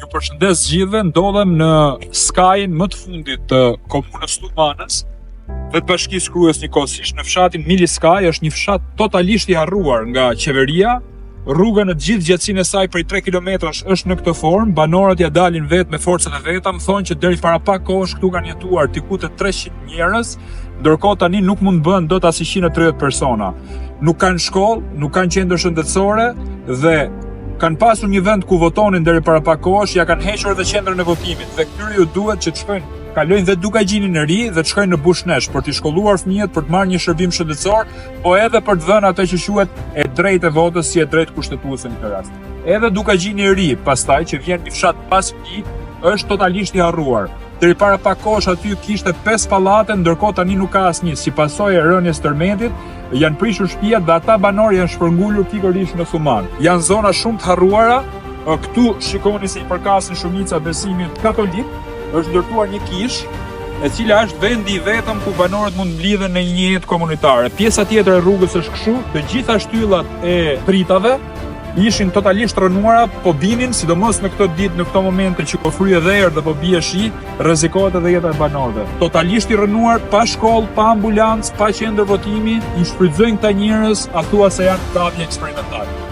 Ju përshëndes gjithëve, ndodhem në skajin më të fundit të komunës Sulmanës, Vetëbashkisë Krujës njëkohësisht, në fshatin Mili Skaj. Është një fshat totalisht i harruar nga qeveria. Rruga në gjithë gjatësinë e saj prej 3 kilometrash është në këtë formë. Banorët ja dalin vetë me forcat e veta, më thonë që deri para pak kohësh këtu kanë jetuar diku te 300 njerëz, ndërkohë tani nuk mund bën dot as 130 persona. Nuk kanë shkollë, nuk kanë qendër shëndetësore dhe kanë pasur një vend ku votonin deri para pak kohësh, ja kanë hequr edhe qendrën e votimit. Dhe këtyre ju duhet që të shkojnë, kalojnë dhe Dukagjinin e ri dhe të shkojnë në Bushnesh për të shkolluar fëmijët, për të marrë një shërbim shëndetësor, po edhe për të dhënë atë që quhet e drejtë e votës si e drejtë kushtetuese në këtë rast. Edhe Dukagjini i ri, pastaj që vjen një fshat pas pi, është totalisht i harruar. Deri para pak kohësh aty kishte 5 pallate, ndërkohë tani nuk ka asnjë. Si pasojë e rënies tërmetit, janë prishur shtëpiat dhe ata banorë janë shpërngulur pikërisht në Thuman. Janë zona shumë të harruara. Këtu shikoni se i përkasin shumica besimit katolik. Është ndërtuar një kishë, e cila është vendi i vetëm ku banorët mund mblidhen në një jetë komunitare. Pjesa tjetër e rrugës është kështu, të gjitha shtyllat e pritave ishin totalisht rënuara, po binin, sidomos në këtë ditë, në këto momente që po fryje dhe erë dhe po bie shi, rrezikohet edhe jeta e banorëve. Totalisht i rënuar, pa shkollë, pa ambulancë, pa qendër votimi, i shfrytëzojnë këta njerëz, thuajse janë prapje eksperimentale.